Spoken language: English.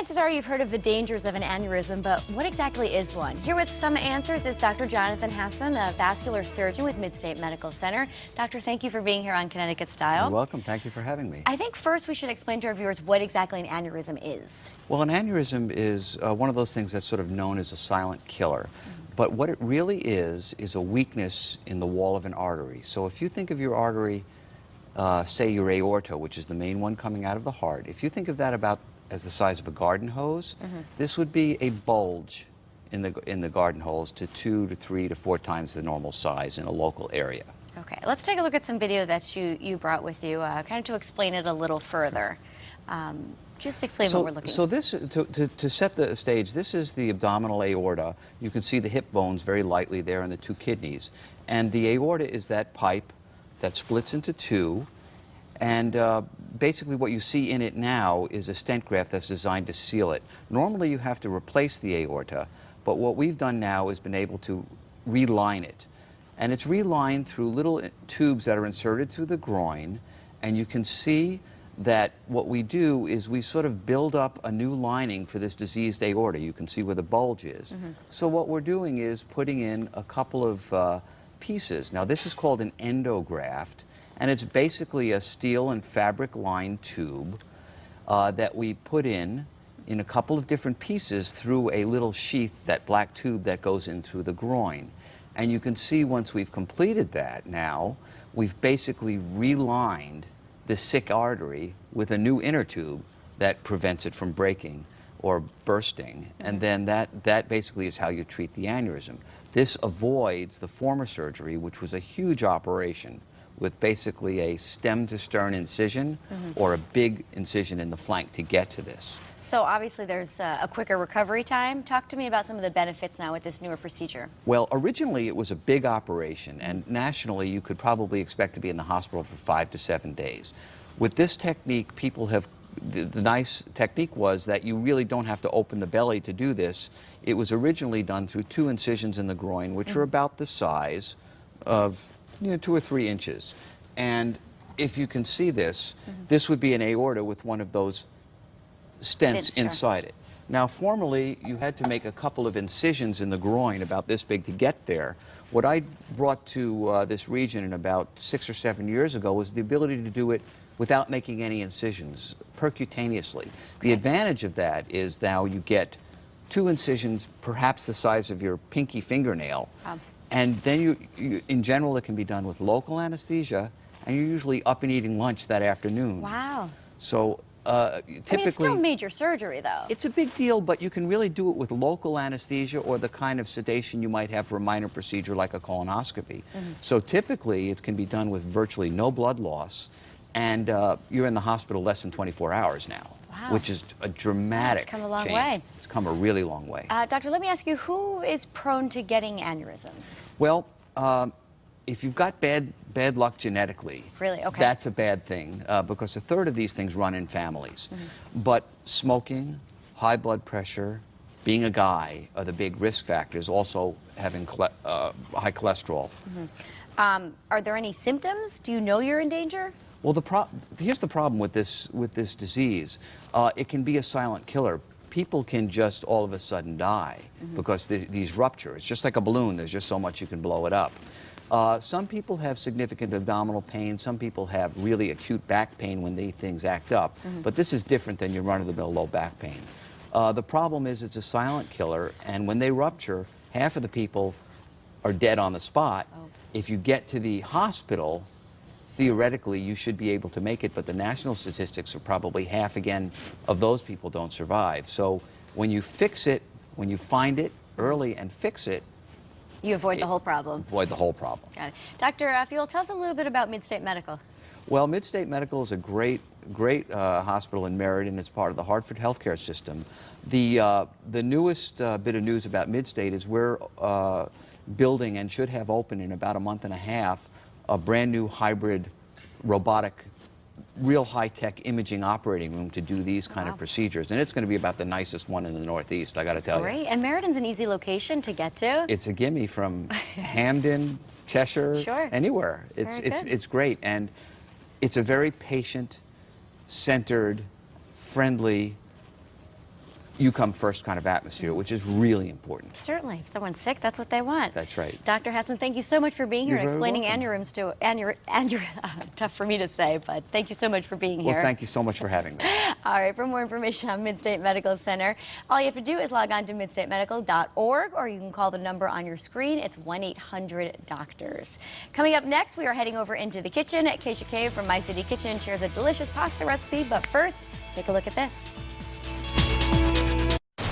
Chances are you've heard of the dangers of an aneurysm, but what exactly is one? Here with some answers is Dr. Jonathan Hassan, a vascular surgeon with MidState Medical Center. Doctor, thank you for being here on Connecticut Style. You're welcome. Thank you for having me. I think first we should explain to our viewers what exactly an aneurysm is. Well, an aneurysm is one of those things that's sort of known as a silent killer. But what it really is a weakness in the wall of an artery. So if you think of your artery, say your aorta, which is the main one coming out of the heart, if you think of that about as the size of a garden hose, this would be a bulge in the garden hose to 2 to 3 to 4 times the normal size in a local area. Okay, let's take a look at some video that you brought with you, kind of to explain it a little further. Just explain what we're looking at. So this, to set the stage, this is the abdominal aorta. You can see the hip bones very lightly there and the 2 kidneys. And the aorta is that pipe that splits into 2. And basically what you see in it now is a stent graft that's designed to seal it. Normally you have to replace the aorta, but what we've done now is been able to reline it. And it's relined through little tubes that are inserted through the groin, and you can see that what we do is we sort of build up a new lining for this diseased aorta. You can see where the bulge is. So what we're doing is putting in a couple of pieces. Now this is called an endograft, and it's basically a steel and fabric lined tube that we put in a couple of different pieces through a little sheath, that black tube that goes in through the groin. And you can see once we've completed that now, we've basically relined the sick artery with a new inner tube that prevents it from breaking or bursting. And then that basically is how you treat the aneurysm. This avoids the former surgery, which was a huge operation with basically a stem to stern incision or a big incision in the flank to get to this. So obviously there's a quicker recovery time. Talk to me about some of the benefits now with this newer procedure. Well, originally it was a big operation, and nationally you could probably expect to be in the hospital for 5 to 7 days. With this technique, people have, the nice technique was that you really don't have to open the belly to do this. It was originally done through 2 incisions in the groin, which are about the size of 2 or 3 inches. And if you can see this, this would be an aorta with one of those stents inside it. Now, formerly, you had to make a couple of incisions in the groin about this big to get there. What I brought to this region in about 6 or 7 years ago was the ability to do it without making any incisions, percutaneously. The advantage of that is now you get 2 incisions, perhaps the size of your pinky fingernail. And then in general, it can be done with local anesthesia, and you're usually up and eating lunch that afternoon. Wow. So typically... I mean, it's still major surgery, though. It's a big deal, but you can really do it with local anesthesia or the kind of sedation you might have for a minor procedure like a colonoscopy. So typically, it can be done with virtually no blood loss, and you're in the hospital less than 24 hours now. Wow. Which is a dramatic It's come a long change. way. It's come a really long way. Doctor, let me ask you, who is prone to getting aneurysms? Well, if you've got bad luck genetically, really? Okay. That's a bad thing because 1/3 of these things run in families. But smoking, high blood pressure, being a guy are the big risk factors, also having high cholesterol. Are there any symptoms? Do you know you're in danger? Well, here's the problem with this disease. It can be a silent killer. People can just all of a sudden die because these rupture. It's just like a balloon. There's just so much you can blow it up. Some people have significant abdominal pain. Some people have really acute back pain when these things act up. But this is different than your run-of-the-mill low back pain. The problem is it's a silent killer, and when they rupture, half of the people are dead on the spot. If you get to the hospital, theoretically, you should be able to make it, but the national statistics are probably half again of those people don't survive. So when you fix it, when you find it early and fix it, you avoid the whole problem. Avoid the whole problem. Got it. Dr. Fuel, tell us a little bit about MidState Medical. Well, MidState Medical is a great hospital in Meriden. It's part of the Hartford healthcare system. The newest bit of news about MidState is we're building and should have open in about a month and a half a brand new hybrid robotic, real high-tech imaging operating room to do these kind of procedures. And it's going to be about the nicest one in the Northeast, I got to tell you. Great. And Meriden's an easy location to get to. It's a gimme from Hamden, Cheshire, anywhere. It's great. And it's a very patient-centered, friendly you come first kind of atmosphere, which is really important. Certainly. If someone's sick, that's what they want. That's right. Dr. Hassan, thank you so much for being here You're and very explaining welcome. tough for me to say, but thank you so much for being here. Well, thank you so much for having me. All right, for more information on MidState Medical Center, all you have to do is log on to midstatemedical.org, or you can call the number on your screen. It's 1-800-DOCTORS. Coming up next, we are heading over into the kitchen. Keisha Cave from My City Kitchen shares a delicious pasta recipe, but first, take a look at this.